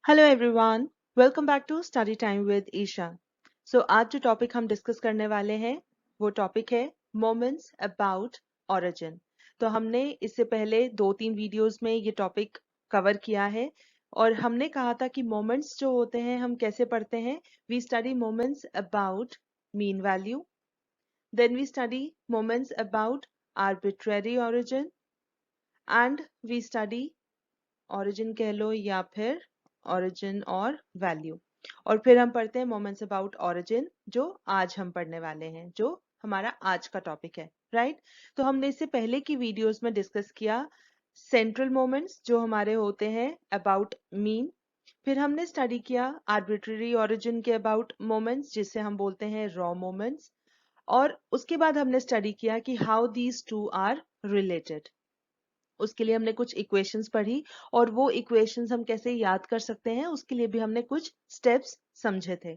Hello everyone, welcome back to study time with Isha. आज जो topic हम डिस्कस करने वाले हैं वो टॉपिक है मोमेंट्स अबाउट ओरिजिन। तो हमने इससे पहले 2-3 वीडियोस में ये टॉपिक कवर किया है और हमने कहा था कि मोमेंट्स जो होते हैं हम कैसे पढ़ते हैं। We study moments about mean value, then we study moments about arbitrary origin and we study origin कह लो या फिर ओरिजिन और वैल्यू, और फिर हम पढ़ते हैं मोमेंट्स अबाउट ओरिजिन जो आज हम पढ़ने वाले हैं, जो हमारा आज का टॉपिक है, राइट। तो हमने इससे पहले की वीडियोस में डिस्कस किया सेंट्रल मोमेंट्स जो हमारे होते हैं अबाउट मीन, फिर हमने स्टडी किया आर्बिट्ररी ओरिजिन के अबाउट मोमेंट्स जिसे हम बोलते हैं रॉ मोमेंट्स, और उसके बाद हमने स्टडी किया कि how these two are related. उसके लिए हमने कुछ इक्वेशंस पढ़ी और वो इक्वेशंस हम कैसे याद कर सकते हैं उसके लिए भी हमने कुछ स्टेप्स समझे थे।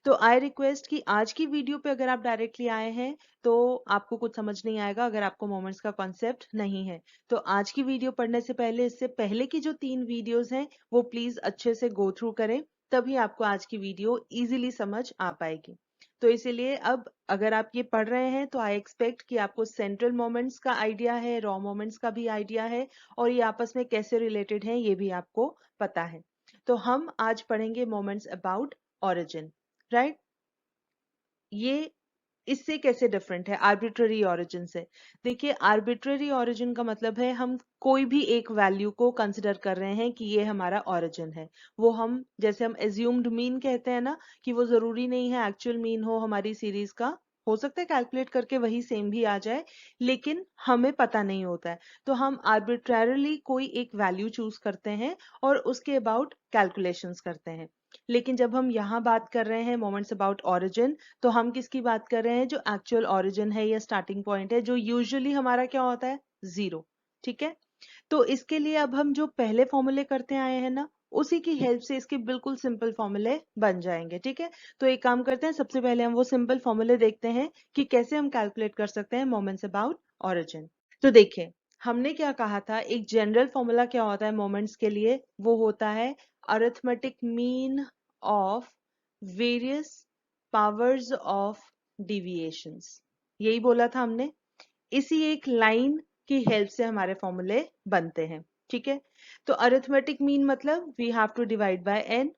तो आई रिक्वेस्ट कि आज की वीडियो पे अगर आप डायरेक्टली आए हैं तो आपको कुछ समझ नहीं आएगा अगर आपको मोमेंट्स का कॉन्सेप्ट नहीं है। तो आज की वीडियो पढ़ने से पहले इससे पहले की जो 3 वीडियोस हैं वो प्लीज अच्छे से गो थ्रू करें, तभी आपको आज की वीडियो इजीली समझ आ पाएगी। तो इसीलिए अब अगर आप ये पढ़ रहे हैं तो आई एक्सपेक्ट कि आपको सेंट्रल मोमेंट्स का आइडिया है, रॉ मोमेंट्स का भी आइडिया है और ये आपस में कैसे रिलेटेड हैं ये भी आपको पता है। तो हम आज पढ़ेंगे मोमेंट्स अबाउट ओरिजिन, राइट। ये इससे कैसे डिफरेंट है आर्बिट्ररी ओरिजिन से। देखिए आर्बिट्ररी ओरिजिन का मतलब है हम कोई भी एक वैल्यू को कंसिडर कर रहे हैं कि ये हमारा ओरिजिन है। वो हम जैसे हम एज्यूम्ड मीन कहते हैं ना, कि वो जरूरी नहीं है एक्चुअल मीन हो हमारी सीरीज का, हो सकता है कैलकुलेट करके वही सेम भी आ जाए लेकिन हमें पता नहीं होता है। तो हम आर्बिट्ररली कोई एक वैल्यू चूज करते हैं और उसके अबाउट कैलकुलेशंस करते हैं। लेकिन जब हम यहाँ बात कर रहे हैं मोमेंट्स अबाउट ओरिजिन, तो हम किसकी बात कर रहे हैं जो एक्चुअल ओरिजिन है या स्टार्टिंग पॉइंट है, जो यूजुअली हमारा क्या होता है, जीरो। ठीक है। तो इसके लिए अब हम जो पहले फॉर्मूले करते आए हैं ना, उसी की हेल्प से इसके बिल्कुल सिंपल फॉर्मूले बन जाएंगे। ठीक है। तो एक काम करते हैं, सबसे पहले हम वो सिंपल फॉर्मूले देखते हैं कि कैसे हम कैलकुलेट कर सकते हैं मोमेंट्स अबाउट ओरिजिन। तो देखिए हमने क्या कहा था, एक जनरल फॉर्मूला क्या होता है मोमेंट्स के लिए, वो होता है arithmetic mean of various powers of deviations. यही बोला था हमने। इसी एक लाइन की हेल्प से हमारे फॉर्मूले बनते हैं। ठीक है। तो अरिथमेटिक मीन मतलब we have to divide by n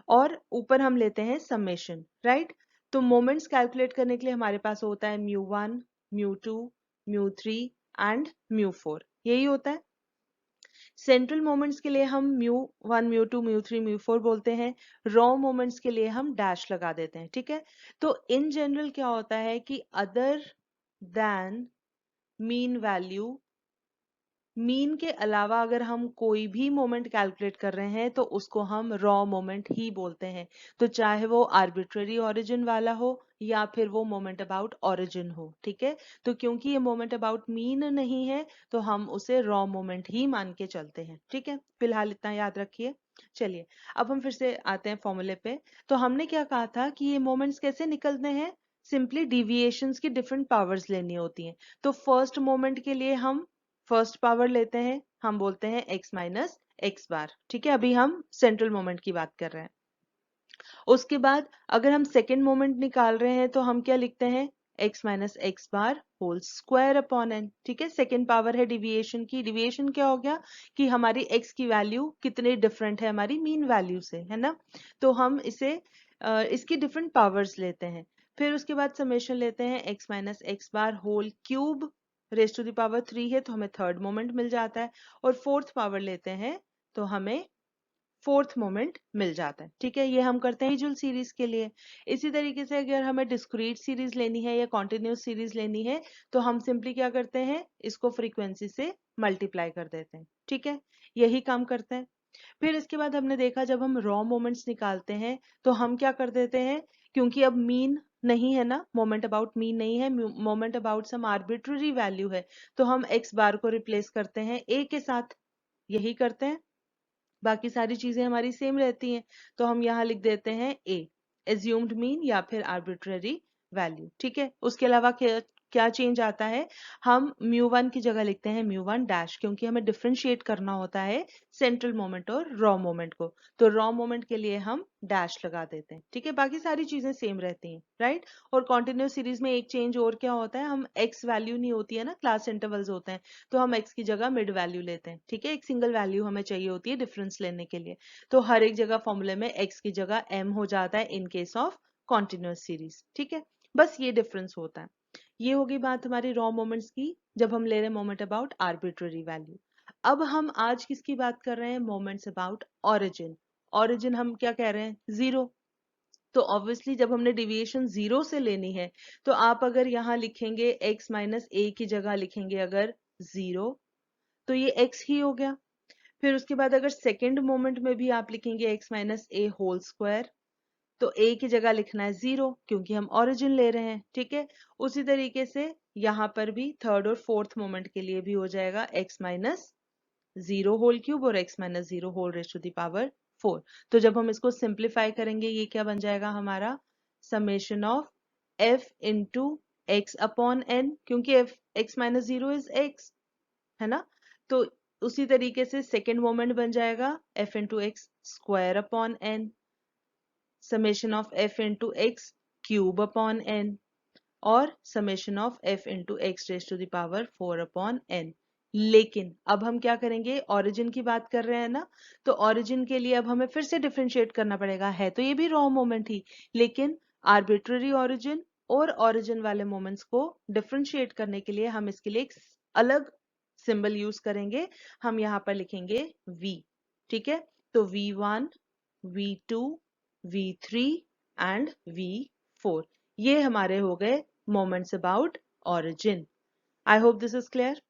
और ऊपर हम लेते हैं समेशन, राइट। तो मोमेंट्स कैलकुलेट करने के लिए हमारे पास होता है μ1, μ2, μ3 एंड μ4, यही होता है। सेंट्रल मोमेंट्स के लिए हम μ1, μ2, μ3, μ4 बोलते हैं। रॉ मोमेंट्स के लिए हम डैश लगा देते हैं। ठीक है। तो इन जनरल क्या होता है कि other than mean value, mean के अलावा अगर हम कोई भी मोमेंट कैलकुलेट कर रहे हैं तो उसको हम रॉ मोमेंट ही बोलते हैं। तो चाहे वो आर्बिट्ररी ओरिजिन वाला हो या फिर वो मोमेंट अबाउट ओरिजिन हो। ठीक है। तो क्योंकि ये मोमेंट अबाउट मीन नहीं है तो हम उसे रॉ मोमेंट ही मान के चलते हैं। ठीक है, फिलहाल इतना याद रखिए। चलिए अब हम फिर से आते हैं फॉर्मूले पे। तो हमने क्या कहा था कि ये मोमेंट्स कैसे निकलते हैं, सिंपली डिविएशंस की डिफरेंट पावर्स लेनी होती हैं। तो फर्स्ट मोमेंट के लिए हम फर्स्ट पावर लेते हैं, हम बोलते हैं x माइनस एक्स बार। ठीक है, अभी हम सेंट्रल मोमेंट की बात कर रहे हैं। उसके बाद अगर हम सेकेंड मोमेंट निकाल रहे हैं तो हम क्या लिखते हैं, x minus X bar whole square upon n। ठीक है, सेकेंड पावर है डिविएशन की। डिविएशन क्या हो गया कि हमारी x की वैल्यू कितनी डिफरेंट है हमारी मीन वैल्यू से, है ना। तो हम इसे इसकी डिफरेंट पावर्स लेते हैं। फिर उसके बाद समेशन लेते हैं x minus X bar whole cube raise to the power 3 है तो हमें थर्ड मोमेंट मिल जाता है, और फोर्थ पावर लेते हैं तो हमें फोर्थ मोमेंट मिल जाता है। ठीक है, ये हम करते हैं यूजुअल सीरीज के लिए। इसी तरीके से अगर हमें डिस्क्रीट सीरीज लेनी है या कॉन्टिन्यूस सीरीज लेनी है तो हम सिंपली क्या करते हैं, इसको फ्रीक्वेंसी से मल्टीप्लाई कर देते हैं। ठीक है, यही काम करते हैं। फिर इसके बाद हमने देखा जब हम रॉ मोमेंट्स निकालते हैं तो हम क्या कर देते हैं, क्योंकि अब मीन नहीं है ना, मोमेंट अबाउट मीन नहीं है, moment about some arbitrary value है, तो हम एक्स बार को रिप्लेस करते हैं ए के साथ। यही करते हैं, बाकी सारी चीजें हमारी सेम रहती हैं। तो हम यहाँ लिख देते हैं ए एज्यूम्ड मीन या फिर आर्बिट्ररी वैल्यू। ठीक है, उसके अलावा क्या चेंज आता है, हम μ1 की जगह लिखते हैं μ1 डैश, क्योंकि हमें डिफरेंशिएट करना होता है सेंट्रल मोमेंट और रॉ मोमेंट को। तो रॉ मोमेंट के लिए हम डैश लगा देते हैं, ठीक है। बाकी सारी चीजें सेम रहती हैं, राइट। और कॉन्टिन्यूस सीरीज में एक चेंज और क्या होता है, हम एक्स वैल्यू नहीं होती है ना, क्लास इंटरवल्स होते हैं, तो हम एक्स की जगह मिड वैल्यू लेते हैं, ठीक है। एक सिंगल वैल्यू हमें चाहिए होती है डिफरेंस लेने के लिए, तो हर एक जगह फॉर्मूले में एक्स की जगह m हो जाता है इन केस ऑफ कॉन्टिन्यूस सीरीज, ठीक है। बस ये डिफरेंस होता है। ये होगी बात हमारी रॉ मोमेंट्स की, जब हम ले रहे हैं मोमेंट अबाउट आर्बिट्ररी वैल्यू। अब हम आज किसकी बात कर रहे हैं, मोमेंट्स अबाउट ऑरिजिन। ऑरिजिन हम क्या कह रहे हैं, जीरो। तो ऑब्वियसली जब हमने डिविएशन जीरो से लेनी है, तो आप अगर यहाँ लिखेंगे x माइनस ए की जगह लिखेंगे अगर जीरो, तो ये x ही हो गया। फिर उसके बाद अगर सेकेंड मोमेंट में भी आप लिखेंगे x minus A whole square, तो a की जगह लिखना है जीरो, क्योंकि हम ओरिजिन ले रहे हैं, ठीक है। उसी तरीके से यहाँ पर भी थर्ड और फोर्थ मोमेंट के लिए भी हो जाएगा x minus zero whole cube और x minus zero whole raise to the power 4। तो जब हम इसको सिंप्लीफाई करेंगे, ये क्या बन जाएगा हमारा, summation of f into x upon n, क्योंकि x minus zero is x, है ना। तो उसी तरीके से सेकेंड मोमेंट बन जाएगा f into X square upon n, summation of f into X cube upon n, और summation of f into X raise to the power 4 upon n। लेकिन अब हम क्या करेंगे, ओरिजिन की बात कर रहे हैं ना, तो ओरिजिन के लिए अब हमें फिर से डिफरेंशिएट करना पड़ेगा, है तो ये भी रॉ मोमेंट ही, लेकिन आर्बिट्ररी ओरिजिन और ओरिजिन वाले मोमेंट्स को डिफरेंशिएट करने के लिए हम इसके लिए एक अलग सिंबल यूज करेंगे। हम यहाँ पर लिखेंगे v, ठीक है। तो v1, v2, v3 and v4, ये हमारे हो गए moments about origin. I hope this is clear,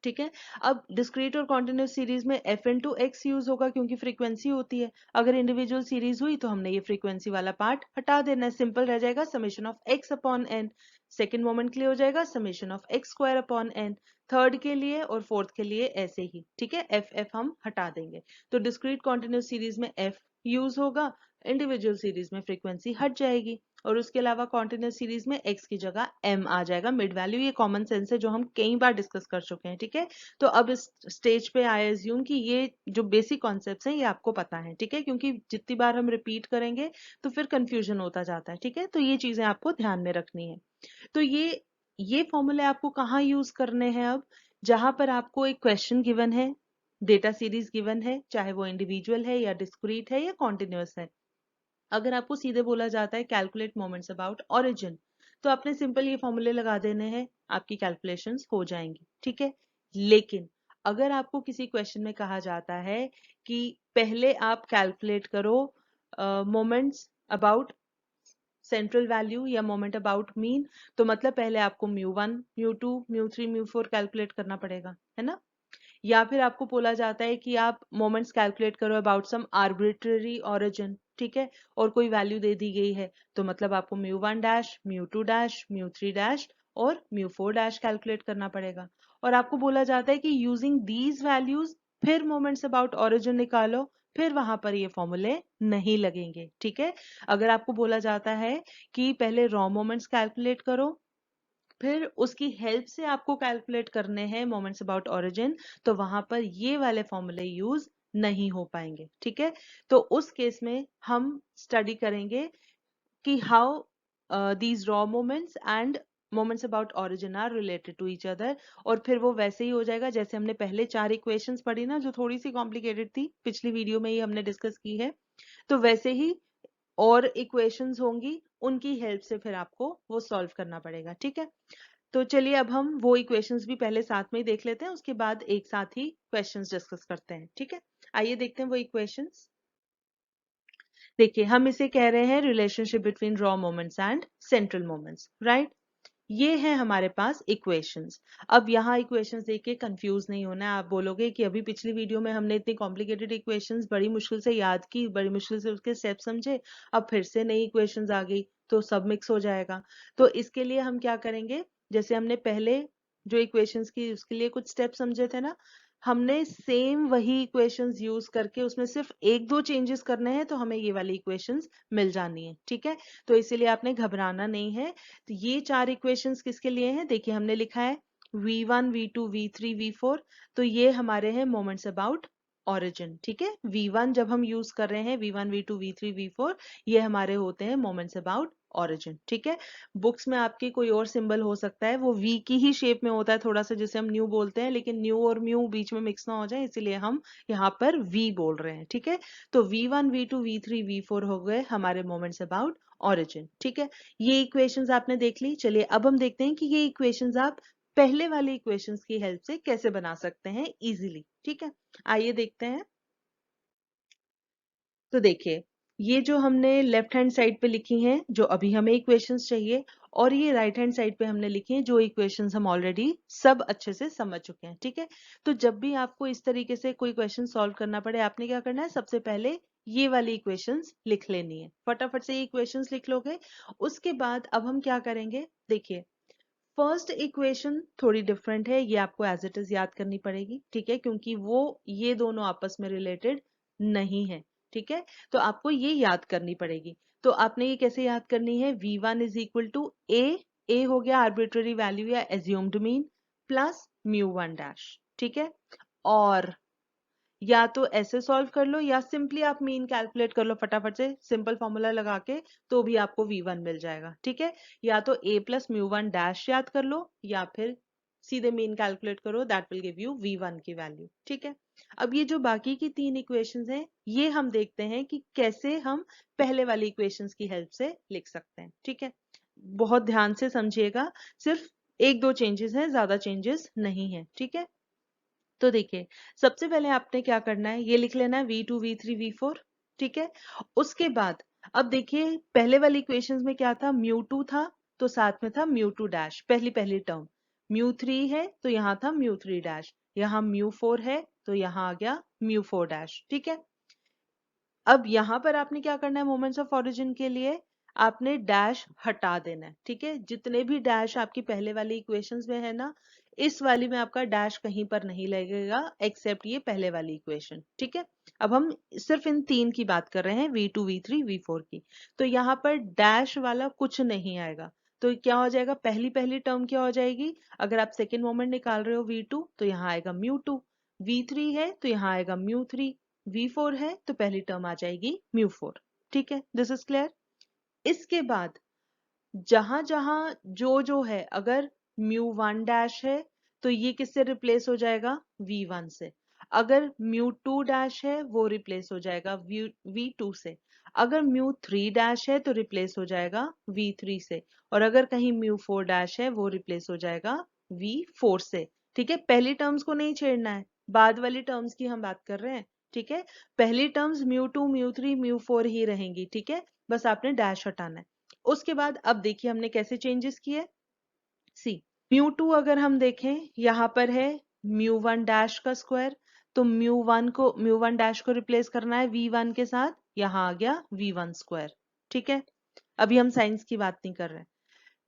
ठीक है। अब डिस्क्रीट और कॉन्टिन्यूस सीरीज में एफ इंटू एक्स यूज होगा, क्योंकि फ्रीक्वेंसी होती है। अगर इंडिविजुअल सीरीज हुई तो हमने ये फ्रीक्वेंसी वाला पार्ट हटा देना है, सिंपल रह जाएगा summation of X upon N. Second moment के लिए हो जाएगा summation of X square upon N, third के लिए और फोर्थ के लिए ऐसे ही, ठीक है। एफ एफ हम हटा देंगे, तो डिस्क्रीट कॉन्टिन्यूस सीरीज में एफ यूज होगा, इंडिविजुअल सीरीज में फ्रीक्वेंसी हट जाएगी, और उसके अलावा कॉन्टिन्यूस सीरीज में x की जगह m आ जाएगा मिड वैल्यू। ये कॉमन सेंस है जो हम कई बार डिस्कस कर चुके हैं, ठीक है। तो अब इस स्टेज पे आई एज्यूम कि ये जो बेसिक कॉन्सेप्ट्स हैं ये आपको पता है, ठीक है, क्योंकि जितनी बार हम रिपीट करेंगे तो फिर कंफ्यूजन होता जाता है, ठीक है। तो ये चीजें आपको ध्यान में रखनी है। तो ये फॉर्मूले आपको कहाँ यूज करने हैं, अब जहां पर आपको एक क्वेश्चन गिवन है, डेटा सीरीज गिवन है, चाहे वो इंडिविजुअल है या डिस्क्रीट है या कॉन्टिन्यूअस है। अगर आपको सीधे बोला जाता है कैलकुलेट मोमेंट्स अबाउट ओरिजिन, तो आपने सिंपल ये फॉर्मूले लगा देने हैं, आपकी कैलकुलेशंस हो जाएंगी, ठीक है। लेकिन अगर आपको किसी क्वेश्चन में कहा जाता है कि पहले आप कैलकुलेट करो मोमेंट्स अबाउट सेंट्रल वैल्यू या मोमेंट अबाउट मीन, तो मतलब पहले आपको μ1, μ2, μ3, μ4 कैलकुलेट करना पड़ेगा, है ना। या फिर आपको बोला जाता है कि आप मोमेंट्स कैलकुलेट करो अबाउट सम आर्बिट्ररी ओरिजिन, ठीक है, और कोई वैल्यू दे दी गई है, तो मतलब आपको μ1 डैश, μ2 डैश, μ3 डैश और μ4 डैश कैलकुलेट करना पड़ेगा। और आपको बोला जाता है कि यूजिंग दीज वैल्यूज फिर मोमेंट्स अबाउट ओरिजिन निकालो, फिर वहां पर ये फॉर्मूले नहीं लगेंगे, ठीक है। अगर आपको बोला जाता है कि पहले रॉ मोमेंट्स कैलकुलेट करो, फिर उसकी हेल्प से आपको कैलकुलेट करने हैं मोमेंट्स अबाउट ओरिजिन, तो वहां पर ये वाले फॉर्मूले यूज नहीं हो पाएंगे, ठीक है। तो उस केस में हम स्टडी करेंगे कि how these raw moments and moments about origin are related to each other, और फिर वो वैसे ही हो जाएगा जैसे हमने पहले 4 इक्वेशंस पढ़ी ना, जो थोड़ी सी कॉम्प्लिकेटेड थी, पिछली वीडियो में ही हमने डिस्कस की है, तो वैसे ही और इक्वेशंस होंगी, उनकी हेल्प से फिर आपको वो सॉल्व करना पड़ेगा, ठीक है। तो चलिए अब हम वो इक्वेशंस भी पहले साथ में ही देख लेते हैं, उसके बाद एक साथ ही क्वेश्चंस डिस्कस करते हैं, ठीक है। आइए देखते हैं वो इक्वेशंस। देखिए हम इसे कह रहे हैं relationship between raw moments and central moments, right. ये है हमारे पास इक्वेशंस। अब यहाँ इक्वेशंस देख के कंफ्यूज नहीं होना है। आप बोलोगे कि अभी पिछली वीडियो में हमने इतनी कॉम्प्लिकेटेड इक्वेशंस बड़ी मुश्किल से याद की, बड़ी मुश्किल से उसके स्टेप समझे, अब फिर से नई इक्वेशंस आ गई तो सब मिक्स हो जाएगा। तो इसके लिए हम क्या करेंगे, जैसे हमने पहले जो इक्वेशंस की उसके लिए कुछ स्टेप समझे थे ना, हमने सेम वही इक्वेशंस यूज करके उसमें सिर्फ एक दो चेंजेस करने हैं तो हमें ये वाली इक्वेशंस मिल जानी है, ठीक है। तो इसीलिए आपने घबराना नहीं है। तो ये चार इक्वेशंस किसके लिए हैं? देखिए हमने लिखा है v1 v2 v3 v4, तो ये हमारे हैं मोमेंट्स अबाउट ओरिजिन, ठीक है। v1 जब हम यूज कर रहे हैं v1 v2 v3 v4, ये हमारे होते हैं मोमेंट्स अबाउट ओरिजिन, ठीक है। बुक्स में आपके कोई और सिंबल हो सकता है, वो वी की ही शेप में होता है थोड़ा सा, जैसे हम न्यू बोलते हैं, लेकिन न्यू और म्यू बीच में मिक्स ना हो जाए इसलिए हम यहाँ पर वी बोल रहे हैं, ठीक है। तो v1 v2 v3 v4 हो गए हमारे मोमेंट्स अबाउट ओरिजिन, ठीक है। ये इक्वेशंस आपने देख ली। चलिए अब हम देखते हैं कि ये इक्वेशंस आप पहले वाले इक्वेशंस की हेल्प से कैसे बना सकते हैं इजीली, ठीक है। आइए देखते हैं। तो देखिए ये जो हमने लेफ्ट हैंड साइड पे लिखी हैं जो अभी हमें इक्वेशंस चाहिए, और ये राइट हैंड साइड पे हमने लिखी हैं जो इक्वेशंस हम ऑलरेडी सब अच्छे से समझ चुके हैं, ठीक है। तो जब भी आपको इस तरीके से कोई क्वेश्चन सॉल्व करना पड़े, आपने क्या करना है, सबसे पहले ये वाली इक्वेशंस लिख लेनी है। फटाफट से ये इक्वेशंस लिख लोगे। उसके बाद अब हम क्या करेंगे, देखिए फर्स्ट इक्वेशन थोड़ी डिफरेंट है, ये आपको एज इट इज याद करनी पड़ेगी, ठीक है, क्योंकि वो ये दोनों आपस में रिलेटेड नहीं है, ठीक है। तो आपको ये याद करनी पड़ेगी। तो आपने ये कैसे याद करनी है, v1 इज इक्वल टू ए हो गया आर्बिट्ररी वैल्यू या एज्यूम्ड मीन, प्लस म्यू1 डैश, ठीक है। और या तो ऐसे सॉल्व कर लो या सिंपली आप मीन कैलकुलेट कर लो फटाफट से सिंपल फॉर्मूला लगा के, तो भी आपको v1 मिल जाएगा, ठीक है। या तो a प्लस म्यू1 डैश याद कर लो या फिर सीधे मीन कैलकुलेट करो, that will give you v1 की वैल्यू, ठीक है। अब ये जो बाकी की तीन इक्वेशंस हैं ये हम देखते हैं कि कैसे हम पहले वाली इक्वेशंस की हेल्प से लिख सकते हैं, ठीक है। बहुत ध्यान से समझिएगा, सिर्फ एक दो चेंजेस हैं, ज्यादा चेंजेस नहीं है, ठीक है। तो देखिए सबसे पहले आपने क्या करना है, ये लिख लेना है v2 v3 v4, ठीक है। उसके बाद अब देखिए पहले वाली इक्वेशंस में क्या था, म्यू2 था तो साथ में था म्यू2 डैश, पहली पहली टर्म। म्यू3 है तो यहाँ था म्यू3 डैश, यहाँ म्यू4 है तो यहाँ आ गया म्यू4 डैश, ठीक है। अब यहां पर आपने क्या करना है, मोमेंट्स ऑफ ओरिजिन के लिए आपने डैश हटा देना है, ठीक है। जितने भी डैश आपकी पहले वाली इक्वेशंस में है ना, इस वाली में आपका डैश कहीं पर नहीं लगेगा एक्सेप्ट ये पहले वाली इक्वेशन, ठीक है। अब हम सिर्फ इन तीन की बात कर रहे हैं, v2 v3 v4 की। तो यहाँ पर डैश वाला कुछ नहीं आएगा, तो क्या हो जाएगा, पहली पहली टर्म क्या हो जाएगी, अगर आप सेकेंड मोमेंट निकाल रहे हो v2 तो यहाँ आएगा म्यू2, v3 है तो यहाँ आएगा म्यू3, v4 है तो पहली टर्म आ जाएगी म्यू4, ठीक है। This is clear. इसके बाद जहां जहां जो है, अगर म्यू1 डैश है तो ये किससे रिप्लेस हो जाएगा, v1 से। अगर म्यू2 डैश है वो रिप्लेस हो जाएगा v2 से। अगर म्यू3 डैश है तो रिप्लेस हो जाएगा v3 से। और अगर कहीं म्यू4 डैश है वो रिप्लेस हो जाएगा v4 से, ठीक है। पहली टर्म्स को नहीं छेड़ना है, बाद वाली टर्म्स की हम बात कर रहे हैं, ठीक है। पहली टर्म्स म्यू2 म्यू3 म्यू4 ही रहेंगी, ठीक है, बस आपने डैश हटाना है। उसके बाद अब देखिए हमने कैसे चेंजेस किए, सी म्यू2 अगर हम देखें यहाँ पर है म्यू1 डैश का स्क्वायर, तो म्यू1 डैश को रिप्लेस करना है v1 के साथ, यहाँ आ गया v1 स्क्वायर, ठीक है। अभी हम साइंस की बात नहीं कर रहे।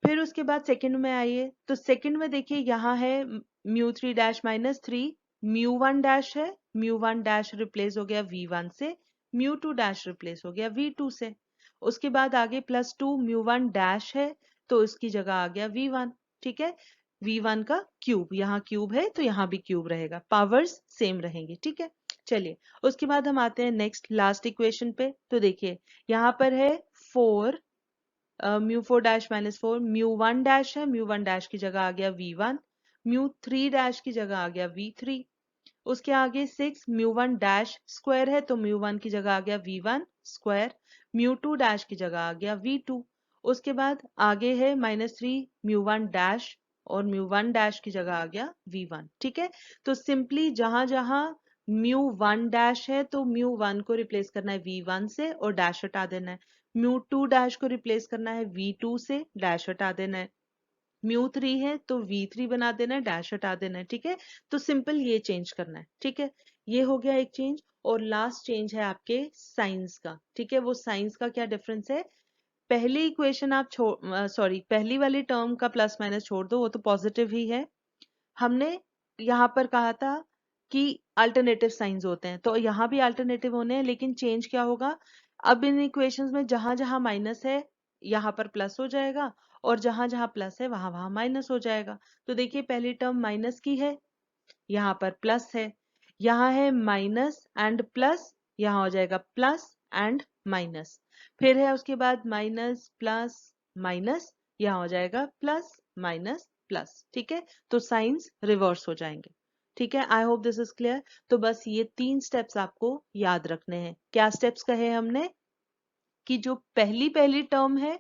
फिर उसके बाद सेकंड में आइए, तो सेकंड में देखिए यहाँ है म्यू3 डैश माइनस 3, म्यू1 डैश है, म्यू1 डैश रिप्लेस हो गया v1 से, म्यू2 डैश रिप्लेस हो गया v2 से। उसके बाद आगे +2 म्यू1 डैश है तो इसकी जगह आ गया v1, ठीक है। v1 का क्यूब, यहाँ क्यूब है तो यहाँ भी क्यूब रहेगा, पावर्स सेम रहेंगी, ठीक है। चलिए उसके बाद हम आते हैं नेक्स्ट लास्ट इक्वेशन पे। तो देखिए यहाँ पर है 4 म्यू4 डैश -4, म्यू1 डैश है, म्यू1 डैश की जगह आ गया v1, म्यू3 डैश की जगह आ गया v3। उसके आगे 6 म्यू1 डैश स्क्वायर है तो म्यू1 की जगह आ गया v1 स्क्वायर, म्यू2 डैश की जगह आ गया v2। उसके बाद आगे है -3 म्यू1 डैश और म्यू1 डैश की जगह आ गया v1, ठीक है। तो सिंपली जहां जहां म्यू1 डैश है तो म्यू1 को रिप्लेस करना है v1 से और डैश हटा देना है, म्यू2 डैश को रिप्लेस करना है v2 से, डैश हटा देना है, म्यू3 है तो v3 बना देना है, डैश हटा देना है, ठीक है। तो सिंपल ये चेंज करना है, ठीक है। ये हो गया एक चेंज। और लास्ट चेंज है आपके साइंस का, ठीक है। वो साइंस का क्या डिफरेंस है, पहली इक्वेशन आप सॉरी पहली वाली टर्म का प्लस माइनस छोड़ दो, वो तो पॉजिटिव ही है। हमने यहाँ पर कहा था कि अल्टरनेटिव साइंस होते हैं, तो यहाँ भी अल्टरनेटिव होने हैं, लेकिन चेंज क्या होगा, अब इन इक्वेशंस में जहां जहां माइनस है यहाँ पर प्लस हो जाएगा, और जहां जहां प्लस है वहां वहां माइनस हो जाएगा। तो देखिए पहली टर्म माइनस की है, यहाँ पर प्लस है, यहाँ है माइनस एंड प्लस, यहाँ हो जाएगा प्लस एंड माइनस, फिर है उसके बाद माइनस प्लस माइनस, यहाँ हो जाएगा प्लस माइनस प्लस। ठीक है, तो साइंस रिवर्स हो जाएंगे। ठीक है, I hope this is clear. तो बस ये 3 स्टेप्स आपको याद रखने हैं। क्या स्टेप्स कहे हमने, कि जो पहली पहली टर्म है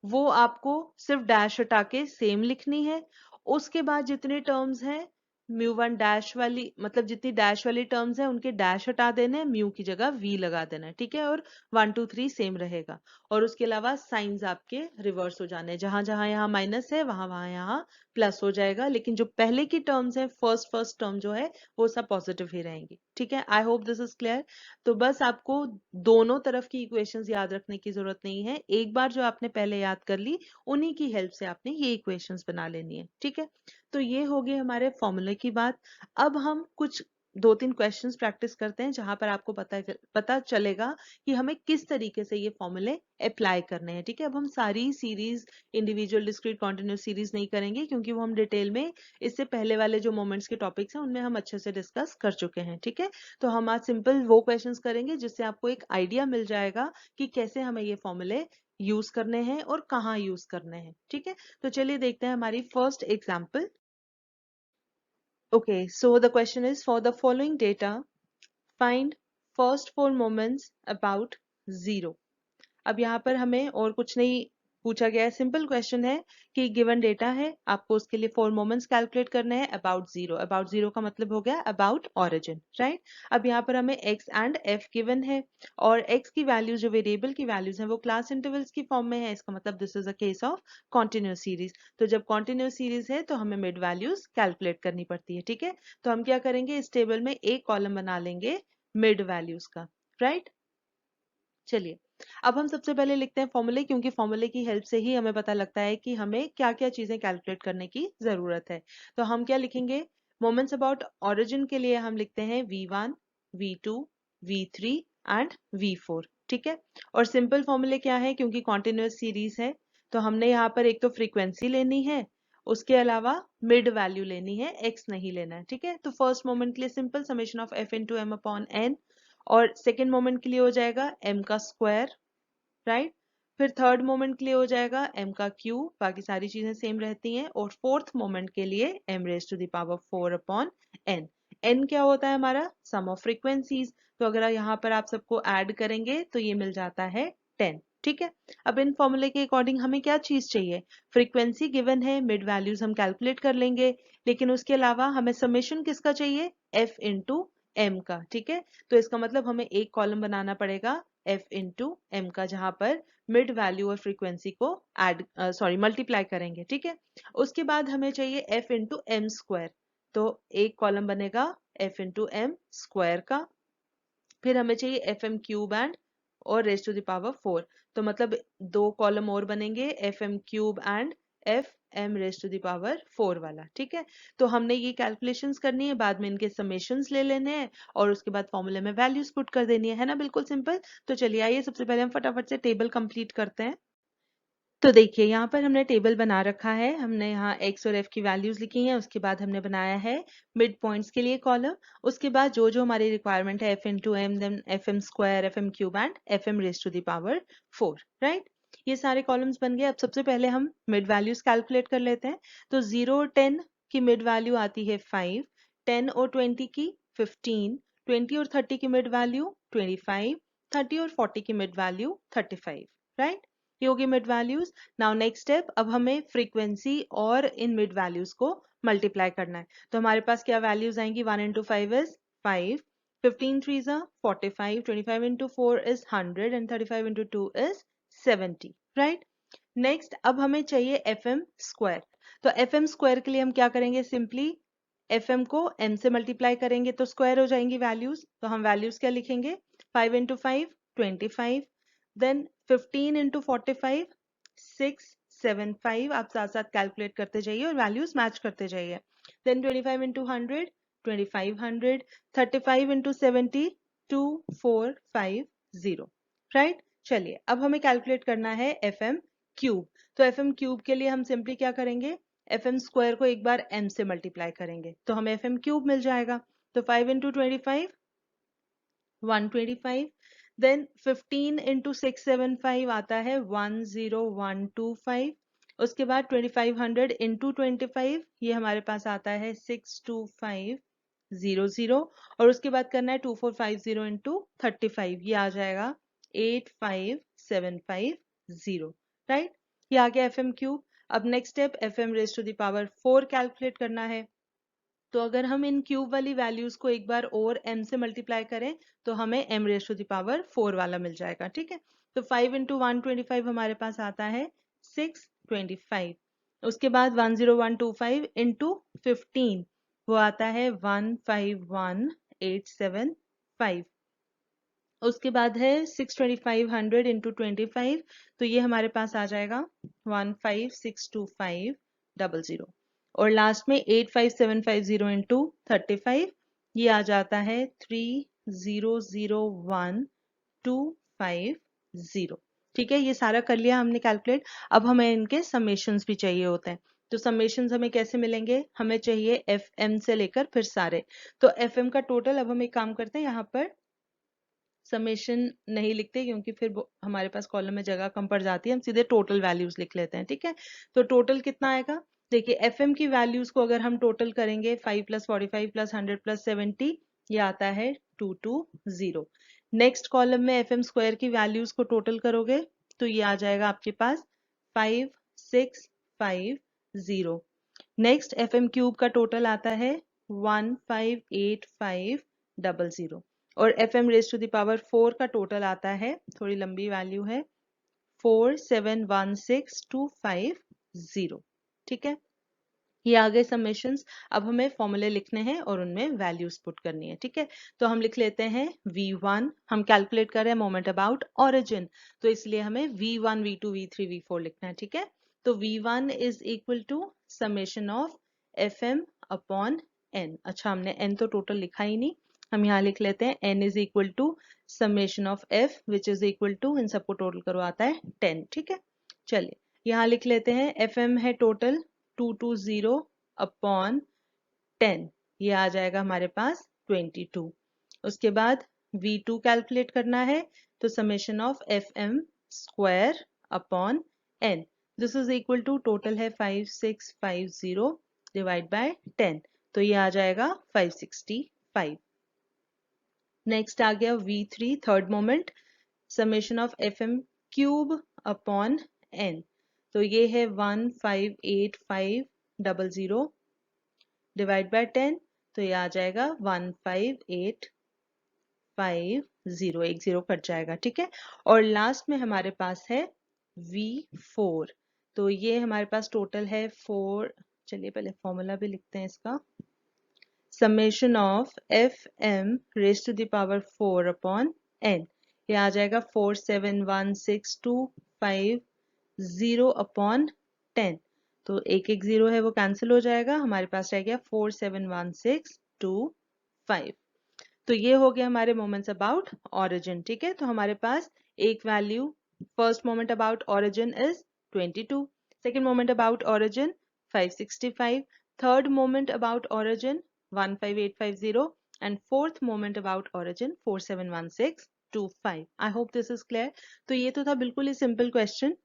वो आपको सिर्फ डैश हटा के सेम लिखनी है, उसके बाद जितने टर्म्स हैं म्यू वन डैश वाली, मतलब जितनी डैश वाली टर्म्स हैं उनके डैश हटा देने हैं, म्यू की जगह वी लगा देना है। ठीक है, और 1 2 3 सेम रहेगा, और उसके अलावा साइंस आपके रिवर्स हो जाने हैं, जहां जहां यहाँ माइनस है वहां वहां यहाँ प्लस हो जाएगा, लेकिन जो पहले की टर्म्स है फर्स्ट टर्म जो है वो सब पॉजिटिव ही रहेंगी। ठीक है, I hope this is clear. तो बस आपको दोनों तरफ की इक्वेशंस याद रखने की जरूरत नहीं है, एक बार जो आपने पहले याद कर ली उन्हीं की हेल्प से आपने ये इक्वेशंस बना लेनी है। ठीक है, तो ये हो गई हमारे फॉर्मूले की बात। अब हम कुछ 2 3 क्वेश्चंस प्रैक्टिस करते हैं जहां पर आपको पता चलेगा कि हमें किस तरीके से ये फॉर्मूले अप्लाई करने हैं। ठीक है, अब हम सारी series individual discrete continuous series नहीं करेंगे, क्योंकि वो हम डिटेल में इससे पहले वाले जो मोमेंट्स के टॉपिक्स हैं उनमें हम अच्छे से डिस्कस कर चुके हैं। ठीक है, तो हम आज सिंपल वो क्वेश्चंस करेंगे जिससे आपको एक आइडिया मिल जाएगा कि कैसे हमें ये फॉर्मूले यूज करने हैं और कहाँ यूज करने हैं। ठीक है, तो चलिए देखते हैं हमारी first example. Okay, so the question is, for the following data, find first 4 moments about 0. अब यहाँ पर हमें और कुछ नहीं पूछा गया है, सिंपल क्वेश्चन है कि गिवन डेटा है, आपको उसके लिए 4 मोमेंट्स कैलकुलेट करने हैं अबाउट जीरो। अबाउट जीरो का मतलब हो गया अबाउट ओरिजिन, राइट। अब यहाँ पर हमें x एंड f गिवन है, और x की वैल्यूज जो वेरिएबल की वैल्यूज हैं वो क्लास इंटरवल्स की फॉर्म में है, इसका मतलब this is a case of continuous series. तो जब कॉन्टिन्यूस सीरीज है तो हमें मिड वैल्यूज कैलकुलेट करनी पड़ती है। ठीक है, तो हम क्या करेंगे, इस टेबल में एक कॉलम बना लेंगे मिड वैल्यूज का, राइट। चलिए, अब हम सबसे पहले लिखते हैं फॉर्मूले, क्योंकि फॉर्मूले की हेल्प से ही हमें पता लगता है कि हमें क्या क्या चीजें कैलकुलेट करने की जरूरत है। तो हम क्या लिखेंगे, मोमेंट्स अबाउट ओरिजिन के लिए हम लिखते हैं v1 v2 v3 and v4। ठीक है, और सिंपल फॉर्मूले क्या है, क्योंकि कॉन्टिन्यूस सीरीज है तो हमने यहाँ पर एक तो फ्रीक्वेंसी लेनी है, उसके अलावा मिड वैल्यू लेनी है, x नहीं लेना है। ठीक है, तो फर्स्ट मोमेंट के लिए simple summation of f into M upon N, और सेकेंड मोमेंट के लिए हो जाएगा m का स्क्वायर, राइट। फिर थर्ड मोमेंट के लिए हो जाएगा m का क्यूब, बाकी सारी चीजें सेम रहती हैं, और फोर्थ मोमेंट के लिए m raise to the power 4 upon n। n क्या होता है हमारा, सम ऑफ फ्रीक्वेंसीज, तो अगर यहाँ पर आप सबको ऐड करेंगे तो ये मिल जाता है 10। ठीक है, अब इन फॉर्मूले के अकॉर्डिंग हमें क्या चीज चाहिए, फ्रीक्वेंसी गिवन है, मिड वैल्यूज हम कैलकुलेट कर लेंगे, लेकिन उसके अलावा हमें समेशन किसका चाहिए, f इंटू एम का। ठीक है, तो इसका मतलब हमें एक कॉलम बनाना पड़ेगा f इंटू एम का, जहां पर मिड वैल्यू और फ्रीक्वेंसी को ऐड मल्टीप्लाई करेंगे। ठीक है, उसके बाद हमें चाहिए f इंटू एम स्क्वायर, तो एक कॉलम बनेगा f इंटू एम स्क्वायर का, फिर हमें चाहिए एफ एम क्यूब एंड और रेज टू द पावर 4, तो मतलब 2 कॉलम और बनेंगे F M cube and F M raise to the power 4 वाला। ठीक है, तो हमने ये कैलकुलेशंस करनी है, बाद में इनके समेशंस ले लेने हैं, और उसके बाद फॉर्मूले में वैल्यूज पुट कर देनी है ना, बिल्कुल सिंपल। तो चलिए आइए सबसे पहले हम फटाफट से टेबल कंप्लीट करते हैं। तो देखिए यहाँ पर हमने टेबल बना रखा है, हमने यहाँ x और f की वैल्यूज लिखी हैं, उसके बाद हमने बनाया है मिड पॉइंट्स के लिए कॉलम, उसके बाद जो जो हमारी रिक्वायरमेंट है f into M, then F M square, F M cube and F M raise to the power 4, right. ये सारे कॉलम्स बन गए। अब सबसे पहले हम मिड वैल्यूज कैलकुलेट कर लेते हैं। तो 0 और 10 की मिड वैल्यू आती है 5, 10 और 20 की 15, 20 और 30 की मिड वैल्यू 25, 30 और 40 की मिड वैल्यू 35, राइट। ये होगी mid values. Now next step, अब हमें फ्रीक्वेंसी और इन मिड वैल्यूज को मल्टीप्लाई करना है। तो हमारे पास क्या वैल्यूज आएंगी, 1 into 5 is 5, 15 3s are 45, 25 into 4 is 100 and 35 into 2 is 70, right. Next अब हमें चाहिए एफ एम स्क्वायर। तो एफ एम स्क्वायर के लिए हम क्या करेंगे, सिंपली एफ एम को एम से मल्टीप्लाई करेंगे तो स्क्वायर हो जाएंगी वैल्यूज। तो हम वैल्यूज क्या लिखेंगे, 5 इंटू 5 25, देन 15 इंटू 45 675, आप साथ साथ कैलकुलेट करते जाइए और वैल्यूज मैच करते जाइए। Then 25 into 100 2500, 35 into 70, 2450, right. चलिए अब हमें कैलकुलेट करना है एफ एम क्यूब। तो एफ एम क्यूब के लिए हम सिंपली क्या करेंगे, एफ एम स्क्वायर को एक बार एम से मल्टीप्लाई करेंगे तो हमें एफ एम क्यूब मिल जाएगा। तो 5 into 25, 125, देन 15 into 675 आता है 10125, उसके बाद 2500 into 25 ये हमारे पास आता है 62500, और उसके बाद करना है 2450 into 35, ये आ जाएगा 85750, राइट। ये आ गया एफ एम क्यूब। अब next step F M raise to the power 4 calculate करना है। तो अगर हम इन क्यूब वाली वैल्यूज को एक बार और m से मल्टीप्लाई करें तो हमें m raise to the power 4 वाला मिल जाएगा, ठीक है। तो 5 into 125 हमारे पास आता है 625, उसके बाद 10125 into 15 वो आता है 151875, उसके बाद है 62500 into 25 तो ये हमारे पास आ जाएगा 1562500, और लास्ट में 85750 into 35 ये आ जाता है 3001250, ठीक है। ये सारा कर लिया हमने कैलकुलेट। अब हमें इनके समेशंस भी चाहिए होते हैं। तो समेशंस हमें कैसे मिलेंगे, हमें चाहिए एफ एम से लेकर फिर सारे। तो एफ एम का टोटल, अब हम एक काम करते हैं, यहाँ पर समेशन नहीं लिखते क्योंकि फिर हमारे पास कॉलम में जगह कम पड़ जाती है, हम सीधे टोटल वैल्यूज लिख लेते हैं, ठीक है। तो टोटल कितना आएगा, देखिए एफ एम की वैल्यूज को अगर हम टोटल करेंगे 5 + 45 + 100 + 70 ये आता है 220। नेक्स्ट कॉलम में एफ एम स्क्वायर की वैल्यूज को टोटल करोगे तो ये आ जाएगा आपके पास 5650। नेक्स्ट एफ एम क्यूब का टोटल आता है 15850, और F M raise to the power 4 का टोटल आता है, थोड़ी लंबी वैल्यू है, 4716250, ठीक है। ये आ गए समेशंस। अब हमें फॉर्मूले लिखने हैं और उनमें वैल्यूज पुट करनी है, ठीक है। तो हम लिख लेते हैं V1, हम कैलकुलेट कर रहे हैं मोमेंट अबाउट ओरिजिन, तो इसलिए हमें V1, V2, V3, V4 लिखना है, ठीक है। तो V1 is equal to summation of FM upon N। अच्छा, हमने N तो टोटल लिखा ही नहीं, हम यहाँ लिख लेते हैं N is equal to summation of F which is equal to, इन सबको टोटल करो आता है 10, ठीक है। चलिए यहाँ लिख लेते हैं FM है टोटल 220 अपॉन 10, ये आ जाएगा हमारे पास 22। उसके बाद V2 कैलकुलेट करना है, तो summation of FM square upon N, this is equal to, total है 5650 डिवाइड बाय 10, तो ये आ जाएगा 565। नेक्स्ट आ गया V3 third moment, summation of FM cube upon N, तो ये है 15850 डिवाइड बाय 10, तो ये आ जाएगा 15850, एक जीरो कट जाएगा, ठीक है। और लास्ट में हमारे पास है V4, तो ये हमारे पास टोटल है 4, चलिए पहले फॉर्मूला भी लिखते हैं इसका, summation of FM raise to the power 4 upon N, ये आ जाएगा 4716250 अपॉन 10, तो एक एक जीरो है वो कैंसिल हो जाएगा, हमारे पास रह गया 4716250। तो ये हो गया हमारे मोमेंट्स अबाउट ओरिजिन, ठीक है। तो हमारे पास एक value, first moment about origin is 22, second moment about origin 565, third moment about origin 15850, and fourth moment about origin 4716250। I hope this is clear। तो ये तो था बिल्कुल ही सिंपल क्वेश्चन,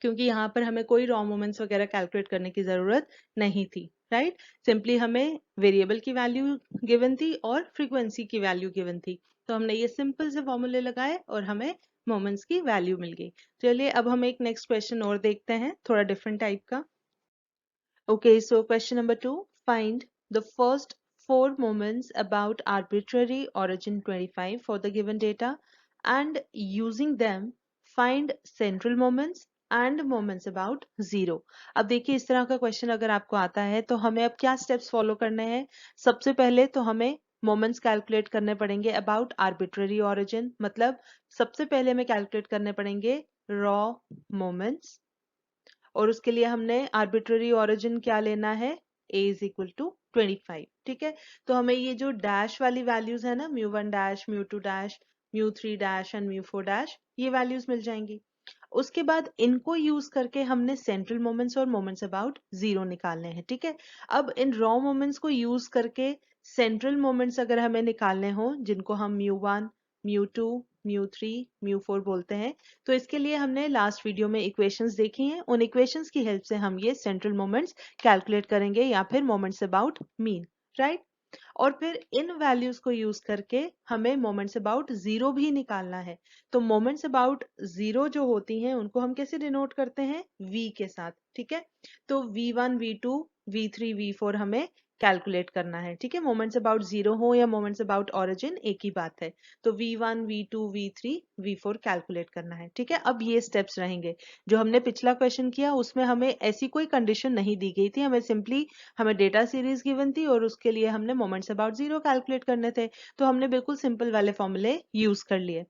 क्योंकि यहाँ पर हमें कोई रॉ मोमेंट्स वगैरह कैलकुलेट करने की जरूरत नहीं थी, राइट। सिंपली हमें वेरिएबल की वैल्यू गिवन थी और फ्रीक्वेंसी की वैल्यू गिवन थी, तो हमने ये सिंपल से फॉर्मूले लगाए और हमें मोमेंट्स की वैल्यू मिल गई। चलिए अब हम एक नेक्स्ट क्वेश्चन और देखते हैं, थोड़ा डिफरेंट टाइप का। Okay, so question number 2, find the first 4 moments about arbitrary origin 25 for the given data, and using them find central moments and moments about 0। अब देखिए इस तरह का क्वेश्चन अगर आपको आता है तो हमें अब क्या स्टेप्स फॉलो करने हैं। सबसे पहले तो हमें मोमेंट्स कैलकुलेट करने पड़ेंगे अबाउट आर्बिट्ररी ऑरिजिन, मतलब सबसे पहले हमें कैलकुलेट करने पड़ेंगे रॉ मोमेंट्स, और उसके लिए हमने आर्बिट्ररी ओरिजिन क्या लेना है, a इज इक्वल टू 25। ठीक है। तो हमें ये जो डैश वाली वैल्यूज है ना, μ1 dash, μ2 dash, μ3 dash and μ4 dash, ये वैल्यूज मिल जाएंगी। उसके बाद इनको यूज करके हमने सेंट्रल मोमेंट्स और मोमेंट्स अबाउट जीरो निकालने हैं, ठीक है। अब इन रॉ मोमेंट्स को यूज करके सेंट्रल मोमेंट्स अगर हमें निकालने हो, जिनको हम μ1, μ2, μ3, μ4 बोलते हैं, तो इसके लिए हमने लास्ट वीडियो में इक्वेशंस देखी हैं। उन इक्वेशंस की हेल्प से हम ये सेंट्रल मोमेंट्स कैलकुलेट करेंगे या फिर मोमेंट्स अबाउट मीन, राइट। और फिर इन वैल्यूज को यूज करके हमें मोमेंट्स अबाउट जीरो भी निकालना है। तो मोमेंट्स अबाउट जीरो जो होती हैं उनको हम कैसे डिनोट करते हैं, v के साथ, ठीक है। तो v1, v2, v3, v4 हमें कैलकुलेट करना है, ठीक है। मोमेंट्स अबाउट जीरो हो या मोमेंट्स अबाउट ओरिजिन, एक ही बात है। तो v1, v2, v3, v4 calculate करना है, ठीक है। अब ये स्टेप्स रहेंगे जो हमने पिछला क्वेश्चन किया, उसमें हमें ऐसी कोई कंडीशन नहीं दी गई थी, हमें डेटा सीरीज गिवन थी और उसके लिए हमने मोमेंट्स अबाउट जीरो कैलकुलेट करने थे। तो हमने बिल्कुल सिंपल वाले फॉर्मूले यूज कर लिए।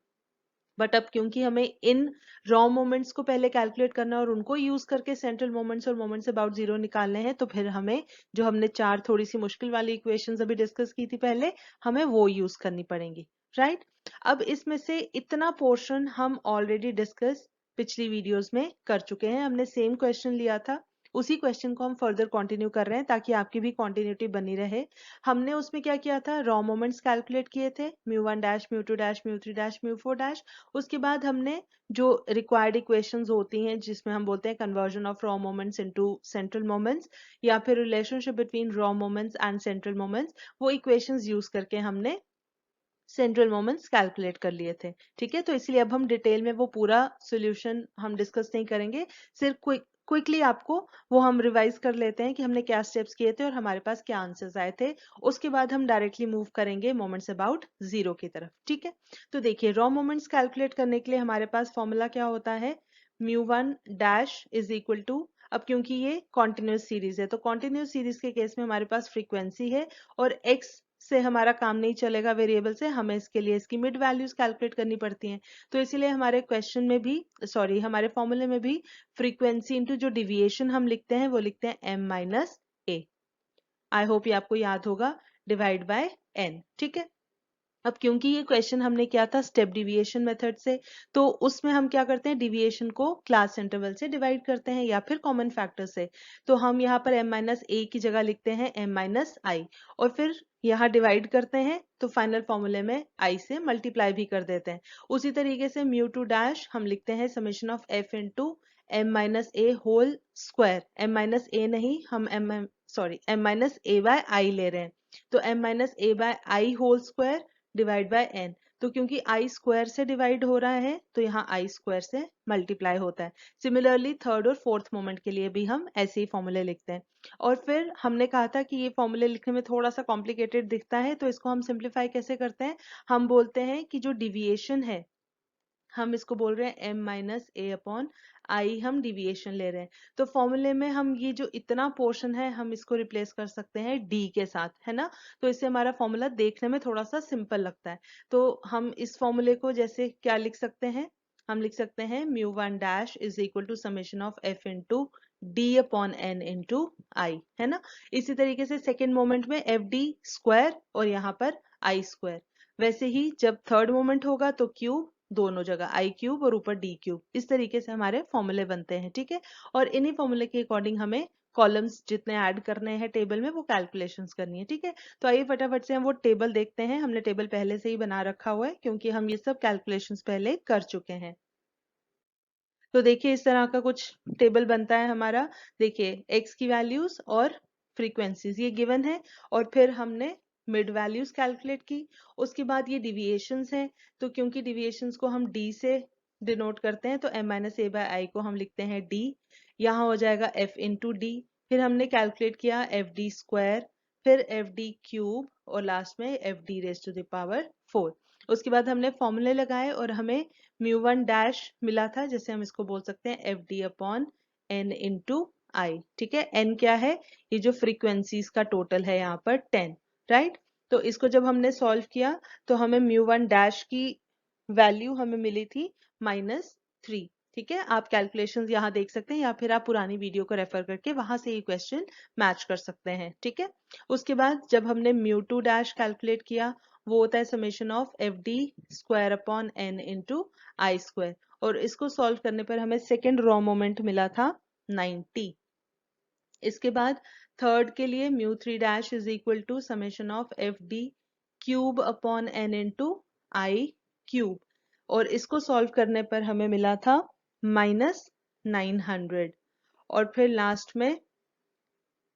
बट अब क्योंकि हमें इन रॉ मोमेंट्स को पहले कैलकुलेट करना है और उनको यूज करके सेंट्रल मोमेंट्स और मोमेंट्स अबाउट जीरो निकालने हैं, तो फिर हमें जो हमने चार थोड़ी सी मुश्किल वाली इक्वेशंस अभी डिस्कस की थी पहले, हमें वो यूज करनी पड़ेंगी, राइट। अब इसमें से इतना पोर्शन हम ऑलरेडी डिस्कस पिछली वीडियोस में कर चुके हैं। हमने सेम क्वेश्चन लिया था, उसी क्वेश्चन को हम फर्दर कंटिन्यू कर रहे हैं ताकि आपकी भी कंटिन्यूटी बनी रहे। हमने उसमें क्या किया था, रॉ मोमेंट्स कैलकुलेट किए थे, μ1 डैश, μ2 डैश, μ3 डैश, μ4 डैश। उसके बाद हमने जो रिक्वायर्ड इक्वेशंस होती हैं जिसमें हम बोलते हैं conversion of raw moments into central moments या फिर relationship between raw moments and central moments, वो इक्वेशंस यूज करके हमने सेंट्रल मोमेंट्स कैलकुलेट कर लिए थे, ठीक है। तो इसलिए अब हम डिटेल में वो पूरा सॉल्यूशन हम डिस्कस नहीं करेंगे, सिर्फ क्विकली आपको वो हम रिवाइज कर लेते हैं कि हमने क्या स्टेप्स किए थे और हमारे पास क्या आंसर्स आए थे। उसके बाद हम डायरेक्टली मूव करेंगे मोमेंट्स अबाउट जीरो की तरफ, ठीक है। तो देखिए, रॉ मोमेंट्स कैलकुलेट करने के लिए हमारे पास फॉर्मूला क्या होता है, μ1 डैश इज इक्वल टू, अब क्योंकि ये कॉन्टिन्यूस सीरीज है तो कॉन्टिन्यूस सीरीज के केस में हमारे पास फ्रीक्वेंसी है और x से हमारा काम नहीं चलेगा, वेरिएबल से हमें इसके लिए इसकी मिड वैल्यूज कैलकुलेट करनी पड़ती हैं। तो इसीलिए हमारे क्वेश्चन में भी, सॉरी, हमारे फॉर्मूले में भी फ्रीक्वेंसी इंटू जो डिविएशन हम लिखते हैं वो लिखते हैं m minus A. I hope ये आपको याद होगा, डिवाइड बाय n, ठीक है। अब क्योंकि ये क्वेश्चन हमने किया था स्टेप डिविएशन मेथड से, तो उसमें हम क्या करते हैं, डिविएशन को क्लास इंटरवल से डिवाइड करते हैं या फिर कॉमन फैक्टर से। तो हम यहाँ पर m माइनस ए की जगह लिखते हैं m माइनस आई और फिर यहाँ डिवाइड करते हैं तो फाइनल फॉर्मूले में i से मल्टीप्लाई भी कर देते हैं। उसी तरीके से μ2 डैश हम लिखते हैं summation of f into m minus A whole square, m minus A नहीं, हम m minus A by I ले रहे हैं। तो m minus A by I whole square divide by n। तो क्योंकि i स्क्वायर से डिवाइड हो रहा है तो यहाँ i स्क्वायर से मल्टीप्लाई होता है। सिमिलरली थर्ड और फोर्थ मोमेंट के लिए भी हम ऐसे ही फॉर्मूले लिखते हैं। और फिर हमने कहा था कि ये फॉर्मूले लिखने में थोड़ा सा कॉम्प्लिकेटेड दिखता है, तो इसको हम सिंप्लीफाई कैसे करते हैं, हम बोलते हैं कि जो डिविएशन है हम इसको बोल रहे हैं m minus A upon I, हम डिविएशन ले रहे हैं। तो फॉर्मूले में हम ये जो इतना पोर्शन है हम इसको रिप्लेस कर सकते हैं d के साथ, है ना। तो इससे हमारा फॉर्मूला देखने में थोड़ा सा सिंपल लगता है। तो हम इस फॉर्मूले को जैसे क्या लिख सकते हैं, हम लिख सकते हैं μ1 dash is equal to summation of f into D upon N into I, है ना। इसी तरीके से सेकेंड मोमेंट में एफ डी स्क्वायर और यहाँ पर आई स्क्वायर। वैसे ही जब थर्ड मोमेंट होगा तो क्यूब, दोनों जगह आई क्यूब और ऊपर डी क्यूब, इस तरीके से हमारे फॉर्मूले बनते हैं, ठीक है। और इन्हीं फॉर्मूले के अकॉर्डिंग हमें कॉलम्स जितने ऐड करने हैं टेबल में वो कैलकुलेशंस करनी है, ठीक है। तो आइए फटाफट से हम वो टेबल देखते हैं। हमने टेबल पहले से ही बना रखा हुआ है क्योंकि हम ये सब कैलकुलेशंस पहले कर चुके हैं। तो देखिए इस तरह का कुछ टेबल बनता है हमारा। देखिए x की वैल्यूज और फ्रीक्वेंसीज ये गिवन है और फिर हमने मिड वैल्यूज कैलकुलेट की। उसके बाद ये डिविएशंस हैं, तो क्योंकि डिविएशंस को हम d से डिनोट करते हैं तो m माइनस ए बाय आई को हम लिखते हैं d। यहाँ हो जाएगा f इंटू डी, फिर हमने कैलकुलेट किया एफ डी स्क्वायर, फिर एफ डी क्यूब और लास्ट में F D raise to the power 4। उसके बाद हमने फॉर्मूले लगाए और हमें μ1 डैश मिला था, जैसे हम इसको बोल सकते हैं F D upon N into I, ठीक है। एन क्या है, ये जो फ्रीक्वेंसीज का टोटल है यहाँ पर 10, राइट। तो इसको जब हमने सॉल्व किया तो हमें μ1 डैश की वैल्यू हमें मिली थी -3, ठीक है, आप कैलकुलेशंस यहाँ देख सकते हैं या फिर आप पुरानी वीडियो को रेफर करके वहां से ये क्वेश्चन मैच कर सकते हैं। ठीक है, उसके बाद जब हमने म्यू टू डैश कैलकुलेट किया, वो होता है summation of F D square upon N into I square, और इसको सॉल्व करने पर हमें सेकेंड रॉ मोमेंट मिला था 90। इसके बाद थर्ड के लिए mu three dash is equal to summation of F D cube upon N into I cube, और इसको सॉल्व करने पर हमें मिला था -900। और फिर लास्ट में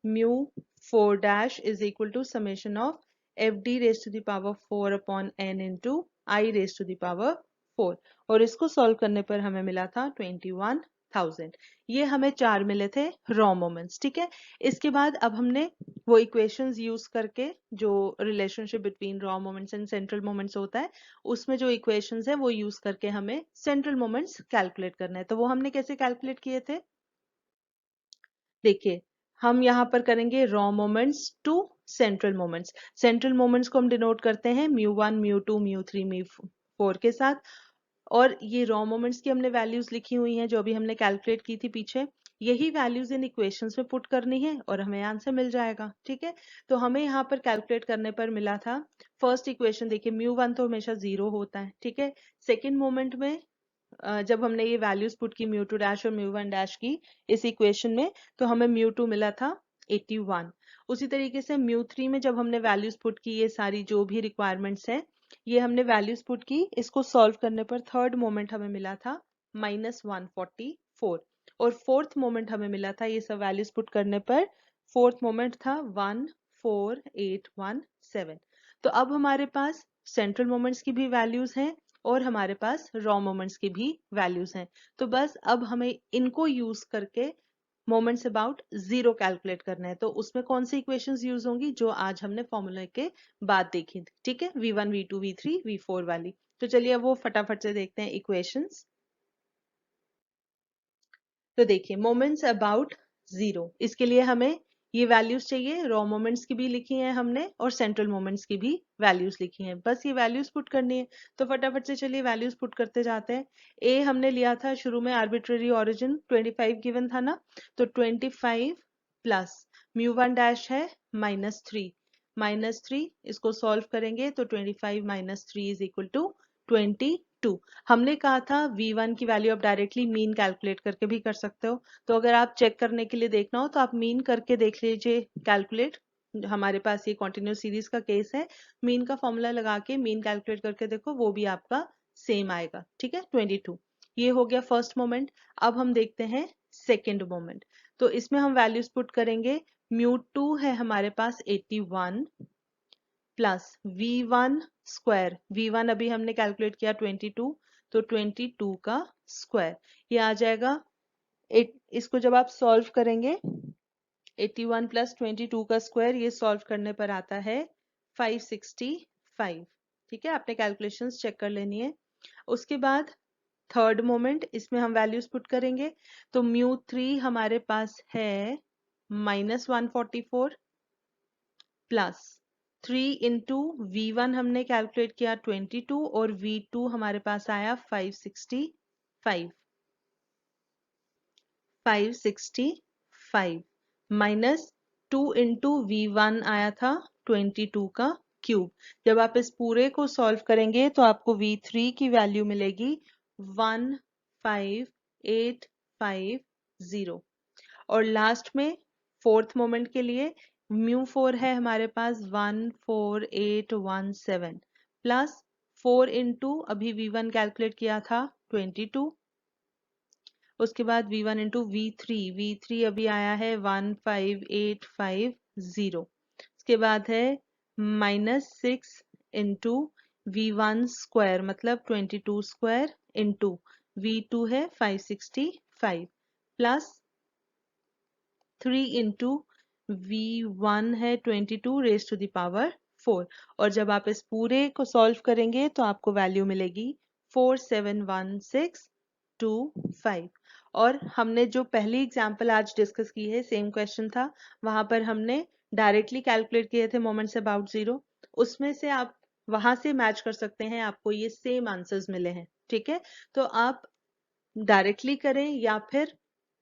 mu four dash is equal to summation of F D raise to the power 4 upon N into I raise to the power 4, और इसको सॉल्व करने पर हमें मिला था 21,000। ये हमें चार मिले थे रॉ मोमेंट्स। ठीक है, इसके बाद अब हमने वो इक्वेशंस यूज करके, जो relationship between raw moments and central moments होता है, उसमें जो इक्वेशंस है वो यूज करके हमें सेंट्रल मोमेंट्स कैलकुलेट करना है। तो वो हमने कैसे कैलकुलेट किए थे, देखिए हम यहाँ पर करेंगे raw moments to central moments. Central moments को हम डिनोट करते हैं म्यू1, म्यू2, म्यू3, म्यू4 के साथ, और ये रॉ मोमेंट्स की हमने वैल्यूज लिखी हुई हैं जो अभी हमने कैलकुलेट की थी पीछे। यही वैल्यूज इन इक्वेशंस में पुट करनी है और हमें आंसर मिल जाएगा। ठीक है, तो हमें यहाँ पर कैलकुलेट करने पर मिला था, फर्स्ट इक्वेशन देखिए म्यू1 तो हमेशा 0 होता है। ठीक है, सेकेंड मोमेंट में जब हमने ये वैल्यूज पुट की म्यू टू डैश और म्यू वन डैश की इस इक्वेशन में, तो हमें म्यू टू मिला था 81। उसी तरीके से म्यू थ्री में जब हमने वैल्यूज पुट की, ये सारी जो भी रिक्वायरमेंट्स हैं ये हमने वैल्यूज पुट की, इसको सॉल्व करने पर थर्ड मोमेंट हमें मिला था -144, और फोर्थ मोमेंट हमें मिला था, ये सब वैल्यूज पुट करने पर फोर्थ मोमेंट था 14817। तो अब हमारे पास सेंट्रल मोमेंट्स की भी वैल्यूज हैं और हमारे पास रॉ मोमेंट्स की भी वैल्यूज हैं। तो बस अब हमें इनको यूज करके मोमेंट्स अबाउट जीरो कैलकुलेट करना है। तो उसमें कौन सी इक्वेशंस यूज होंगी जो आज हमने फॉर्मूला के बाद देखी थी। ठीक है, v1, v2, v3, v4 वाली। तो चलिए अब वो फटाफट से देखते हैं इक्वेशंस। तो देखिए मोमेंट्स अबाउट जीरो, इसके लिए हमें ये वैल्यूज चाहिए, रॉ मोमेंट्स की भी लिखी है हमने और सेंट्रल मोमेंट्स की भी वैल्यूज लिखी हैं, बस ये वैल्यूज पुट करनी है। तो फटाफट से चलिए वैल्यूज पुट करते जाते हैं। ए हमने लिया था शुरू में आर्बिट्रेरी ओरिजिन 25 गिवन था ना, तो 25 प्लस म्यू वन डैश है -3, -3 इसको सॉल्व करेंगे तो 25 - 3 इज इक्वल टू 22। हमने कहा था v1 की वैल्यू आप डायरेक्टली मीन कैलकुलेट करके भी कर सकते हो, तो अगर आप चेक करने के लिए देखना हो तो आप मीन करके देख लीजिए कैलकुलेट। हमारे पास ये कॉन्टिन्यूस सीरीज का केस है, मीन का फॉर्मूला लगा के मीन कैलकुलेट करके देखो, वो भी आपका सेम आएगा। ठीक है, 22। ये हो गया फर्स्ट मोमेंट। अब हम देखते हैं सेकेंड मोमेंट। तो इसमें हम वैल्यूज पुट करेंगे, म्यू2 है हमारे पास 81 प्लस v1 स्क्वायर, v1 अभी हमने कैलकुलेट किया 22, तो 22 का स्क्वायर ये आ जाएगा। इसको जब आप सॉल्व करेंगे 81 प्लस 22 का स्क्वायर, ये सॉल्व करने पर आता है 565। ठीक है, आपने कैलकुलेशंस चेक कर लेनी है। उसके बाद थर्ड मोमेंट, इसमें हम वैल्यूज पुट करेंगे, तो म्यू थ्री हमारे पास है -144 प्लस 3 इंटू v1 हमने कैलकुलेट किया 22 और v2 हमारे पास आया 565 माइनस 2 इंटू v1 आया था 22 का क्यूब। जब आप इस पूरे को सॉल्व करेंगे तो आपको v3 की वैल्यू मिलेगी 15850, और लास्ट में फोर्थ मोमेंट के लिए म्यू4 है हमारे पास 14817 प्लस 4 इंटू अभी v1 कैलकुलेट किया था 22, उसके बाद v1 इंटू v3 अभी आया है 15850, उसके बाद है -6 इंटू v1 स्क्वायर मतलब 22 स्क्वायर इंटू v2 है 565 प्लस 3 इंटू v1 है 22 रेज टू द पावर 4, और जब आप इस पूरे को सॉल्व करेंगे तो आपको वैल्यू मिलेगी 471625। और हमने जो पहली एग्जांपल आज डिस्कस की है सेम क्वेश्चन था, वहां पर हमने डायरेक्टली कैलकुलेट किए थे मोमेंट्स अबाउट जीरो, उसमें से आप वहां से मैच कर सकते हैं, आपको ये सेम आंसर्स मिले हैं। ठीक है, तो आप डायरेक्टली करें या फिर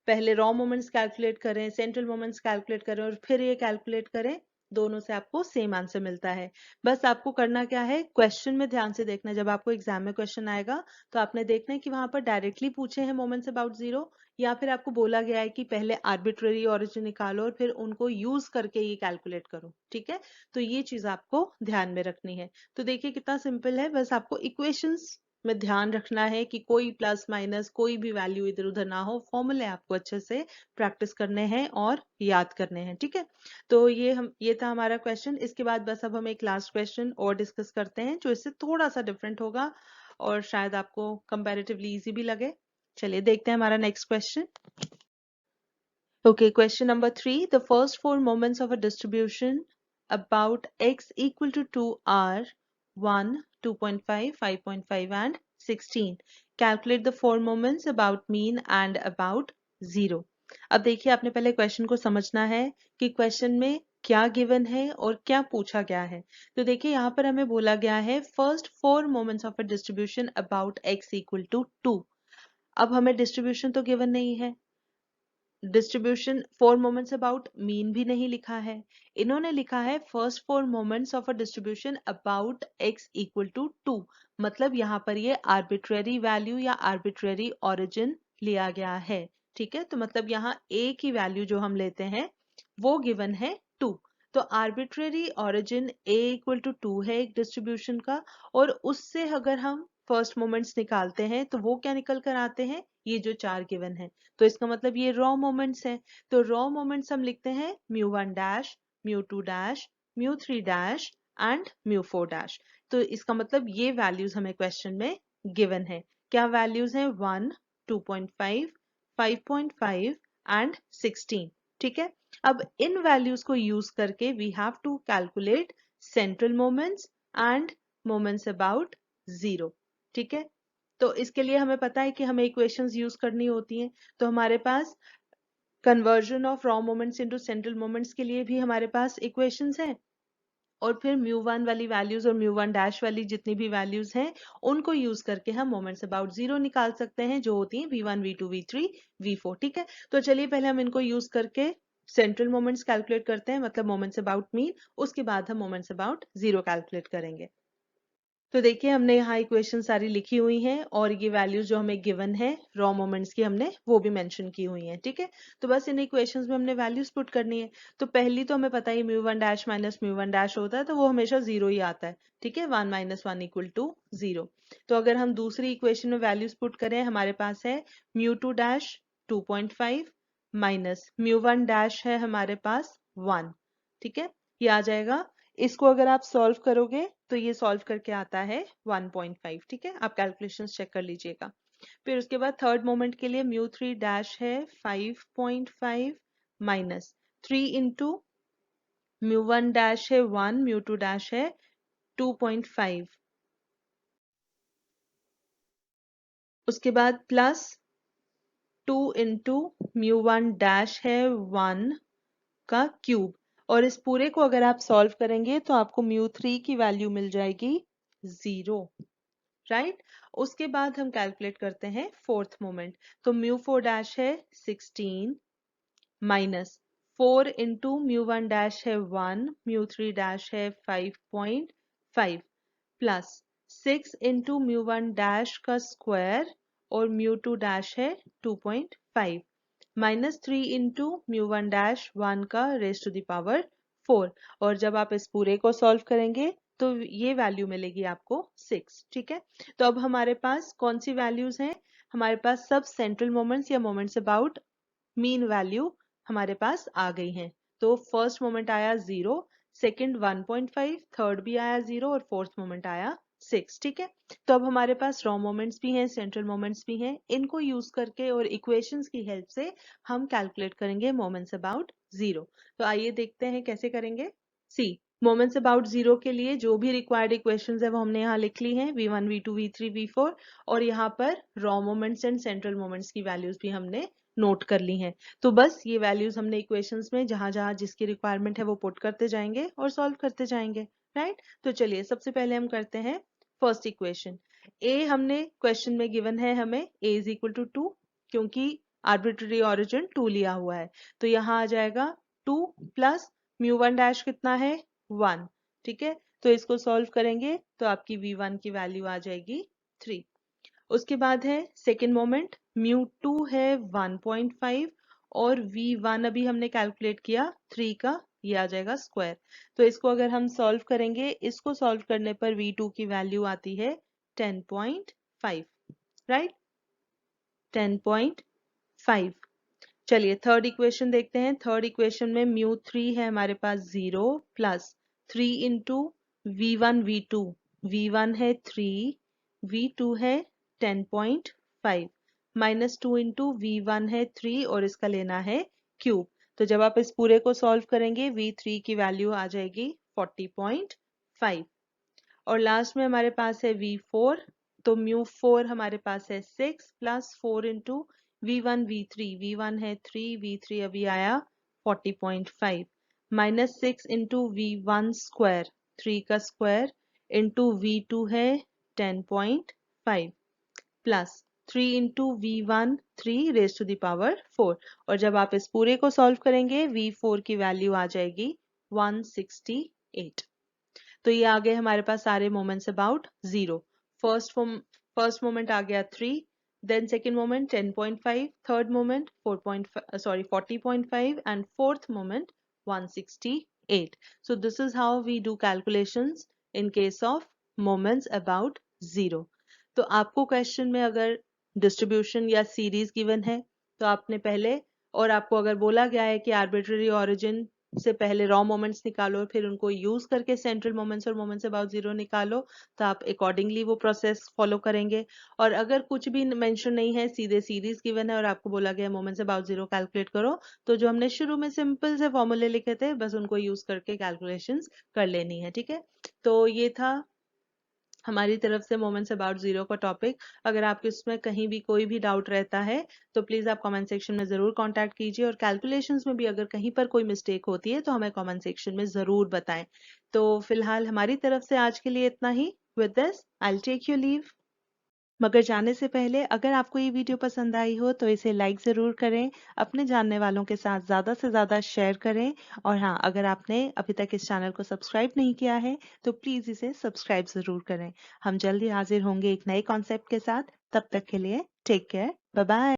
पहले रॉ मोमेंट्स कैलकुलेट करें, सेंट्रल मोमेंट्स कैलकुलेट करें और फिर ये कैलकुलेट करें, दोनों से आपको सेम आंसर मिलता है। बस आपको करना क्या है, क्वेश्चन में ध्यान से देखना। जब आपको एग्जाम में क्वेश्चन आएगा तो आपने देखना है कि वहां पर डायरेक्टली पूछे हैं मोमेंट्स अबाउट जीरो, या फिर आपको बोला गया है कि पहले आर्बिट्रेरी ओरिजिन निकालो और फिर उनको यूज करके ये कैलकुलेट करो। ठीक है, तो ये चीज आपको ध्यान में रखनी है। तो देखिए कितना सिंपल है, बस आपको इक्वेशंस में ध्यान रखना है कि कोई प्लस माइनस कोई भी वैल्यू इधर उधर ना हो। फॉर्मूले आपको अच्छे से प्रैक्टिस करने हैं और याद करने हैं। ठीक है, तो ये था हमारा क्वेश्चन। इसके बाद बस अब हम एक लास्ट क्वेश्चन और डिस्कस करते हैं जो इससे थोड़ा सा डिफरेंट होगा और शायद आपको कंपैरेटिवली इजी भी लगे। चलिए देखते हैं हमारा next question. Okay, question number 3. The first four moments of a distribution about x equal to 2 are 1, 2.5, 5.5 and 16. Calculate the four moments about mean and about 0. अब देखिए आपने पहले क्वेश्चन को समझना है कि क्वेश्चन में क्या गिवन है और क्या पूछा गया है। तो देखिए यहाँ पर हमें बोला गया है first four moments of a distribution about x equal to 2। अब हमें डिस्ट्रीब्यूशन तो गिवन नहीं है, distribution four moments about mean भी नहीं लिखा है, इन्होंने लिखा है first four moments of a distribution about x equal to 2। मतलब यहाँ पर ये आर्बिट्रेरी वैल्यू या आर्बिट्रेरी ओरिजिन लिया गया है। ठीक है, तो मतलब यहाँ a की वैल्यू जो हम लेते हैं वो गिवन है 2। तो arbitrary origin a equal to 2 है एक डिस्ट्रीब्यूशन का, और उससे अगर हम फर्स्ट मोमेंट्स निकालते हैं तो वो क्या निकल कर आते हैं, ये जो चार गिवन है। तो इसका मतलब ये रॉ मोमेंट्स है। तो रॉ मोमेंट्स हम लिखते हैं μ1 dash, μ2 dash, μ3 dash and μ4 dash. तो इसका मतलब ये वैल्यूज हमें क्वेश्चन में गिवन है। क्या वैल्यूज हैं, 1, 2.5, 5.5 एंड 16। ठीक है, अब इन वैल्यूज को यूज करके we have to calculate central moments and moments about zero. ठीक है, तो इसके लिए हमें पता है कि हमें इक्वेशंस यूज करनी होती हैं। तो हमारे पास conversion of raw moments into central moments के लिए भी हमारे पास इक्वेशंस हैं, और फिर μ1 वाली वैल्यूज और μ1 डैश वाली जितनी भी वैल्यूज हैं उनको यूज करके हम मोमेंट्स अबाउट जीरो निकाल सकते हैं, जो होती हैं v1, v2, v3, v4। ठीक है, तो चलिए पहले हम इनको यूज करके सेंट्रल मोमेंट्स कैलकुलेट करते हैं, मतलब मोमेंट्स अबाउट मीन। उसके बाद हम मोमेंट्स अबाउट जीरो कैलकुलेट करेंगे। तो देखिए हमने यहाँ इक्वेशन सारी लिखी हुई हैं और ये वैल्यूज जो हमें गिवन है रॉ मोमेंट्स की हमने वो भी मेंशन की हुई हैं। ठीक है, तो बस इन इक्वेशंस में हमने वैल्यूज पुट करनी है। तो पहली तो हमें पता ही μ1 डैश माइनस μ1 डैश होता है, तो वो हमेशा जीरो ही आता है। ठीक है, 1 माइनस 1 इक्वल टू 0। तो अगर हम दूसरी इक्वेशन में वैल्यूज पुट करें, हमारे पास है μ2 डैश 2.5 माइनस μ1 डैश है हमारे पास 1। ठीक है, ये आ जाएगा। इसको अगर आप सॉल्व करोगे तो ये सॉल्व करके आता है 1.5। ठीक है, आप कैलकुलेशंस चेक कर लीजिएगा। फिर उसके बाद थर्ड मोमेंट के लिए μ3 डैश है 5.5 माइनस 3 इंटू μ1 डैश है 1, μ2 डैश है 2.5, उसके बाद प्लस 2 इंटू μ1 डैश है 1 का क्यूब, और इस पूरे को अगर आप सॉल्व करेंगे तो आपको μ3 की वैल्यू मिल जाएगी 0। राइट, उसके बाद हम कैलकुलेट करते हैं फोर्थ मोमेंट। तो μ4 डैश है 16 माइनस 4 इंटू μ1 डैश है 1, μ3 डैश है 5.5 प्लस 6 इंटू μ1 डैश का स्क्वायर और μ2 डैश है 2.5 माइनस 3 इंटू μ1 डैश 1 का रेज टू द पावर 4। और जब आप इस पूरे को सॉल्व करेंगे तो ये वैल्यू मिलेगी आपको 6। ठीक है, तो अब हमारे पास कौन सी वैल्यूज हैं, हमारे पास सब सेंट्रल मोमेंट्स या मोमेंट्स अबाउट मीन वैल्यू हमारे पास आ गई हैं। तो फर्स्ट मोमेंट आया 0, सेकंड 1.5, थर्ड भी आया 0 और फोर्थ मोमेंट आया 6। ठीक है, तो अब हमारे पास रॉ मोमेंट्स भी हैं, सेंट्रल मोमेंट्स भी हैं। इनको यूज करके और इक्वेशंस की हेल्प से हम कैलकुलेट करेंगे मोमेंट्स अबाउट जीरो। तो आइए देखते हैं कैसे करेंगे। सी, मोमेंट्स अबाउट जीरो के लिए जो भी रिक्वायर्ड इक्वेशंस है वो हमने यहाँ लिख ली हैं, v1, v2, v3, v4, और यहाँ पर raw moments and central moments की वैल्यूज भी हमने नोट कर ली हैं। तो बस ये वैल्यूज हमने इक्वेशंस में जहां जहां जिसकी रिक्वायरमेंट है वो पुट करते जाएंगे और सॉल्व करते जाएंगे। राइट, तो चलिए सबसे पहले हम करते हैं फर्स्ट इक्वेशन। ए हमने क्वेश्चन में गिवन है हमें a इज इक्वल टू 2, क्योंकि आर्बिट्ररी ऑरिजिन 2 लिया हुआ है, तो यहाँ आ जाएगा 2 प्लस म्यू वन डैश कितना है 1। ठीक है, तो इसको सॉल्व करेंगे तो आपकी v1 की वैल्यू आ जाएगी 3। उसके बाद है सेकेंड मोमेंट, म्यू टू है 1.5 और v1 अभी हमने कैलकुलेट किया 3 का, ये आ जाएगा स्क्वायर। तो इसको अगर हम सॉल्व करेंगे, इसको सॉल्व करने पर v2 की वैल्यू आती है 10.5, राइट, 10.5। चलिए थर्ड इक्वेशन देखते हैं। थर्ड इक्वेशन में म्यू थ्री है हमारे पास 0 प्लस 3 इंटू वी वन है 3, v2 है 10.5 माइनस 2 इंटू वी1 है 3 और इसका लेना है क्यूब। तो जब आप इस पूरे को सॉल्व करेंगे v3 की वैल्यू आ जाएगी 40.5। और लास्ट में हमारे पास है v4, तो म्यू 4 हमारे पास है 6 प्लस 4 इंटू वी वन है 3, v3 अभी आया 40.5 माइनस 6 इंटू वी1 स्क्वायर, 3 का स्क्वायर इंटू v2 है 10.5 plus 3 into V 3 raise to the power 4। और जब आप इस पूरे को सॉल्व करेंगे v4 की वैल्यू आ जाएगी 168। तो ये आ गए हमारे पास सारे moments about zero. First moment आ गया 3, then second moment 10.5, third moment 40.5 and fourth moment 168। So this is how we do calculations in case of moments about zero. तो आपको क्वेश्चन में अगर डिस्ट्रीब्यूशन या सीरीज गिवन है तो आपने पहले, और आपको अगर बोला गया है कि आर्बिट्ररी ऑरिजिन से पहले रॉ मोमेंट्स निकालो फिर उनको यूज करके सेंट्रल मोमेंट्स और मोमेंट्स अबाउट जीरो निकालो, तो आप अकॉर्डिंगली वो प्रोसेस फॉलो करेंगे। और अगर कुछ भी मेंशन नहीं है, सीधे सीरीज गिवन है और आपको बोला गया मोमेंट्स अबाउट जीरो कैलकुलेट करो, तो जो हमने शुरू में सिंपल से फॉर्मूले लिखे थे बस उनको यूज करके कैलकुलेशंस कर लेनी है। ठीक है, तो ये था हमारी तरफ से मोमेंट्स अबाउट जीरो का टॉपिक। अगर आपको इसमें कहीं भी कोई भी डाउट रहता है तो प्लीज आप कमेंट सेक्शन में जरूर कांटेक्ट कीजिए, और कैलकुलेशंस में भी अगर कहीं पर कोई मिस्टेक होती है तो हमें कमेंट सेक्शन में जरूर बताएं। तो फिलहाल हमारी तरफ से आज के लिए इतना ही। With this I will take you leave. मगर जाने से पहले अगर आपको ये वीडियो पसंद आई हो तो इसे लाइक ज़रूर करें, अपने जानने वालों के साथ ज़्यादा से ज़्यादा शेयर करें, और हाँ, अगर आपने अभी तक इस चैनल को सब्सक्राइब नहीं किया है तो प्लीज़ इसे सब्सक्राइब ज़रूर करें। हम जल्दी हाजिर होंगे एक नए कॉन्सेप्ट के साथ। तब तक के लिए टेक केयर, बाय बाय।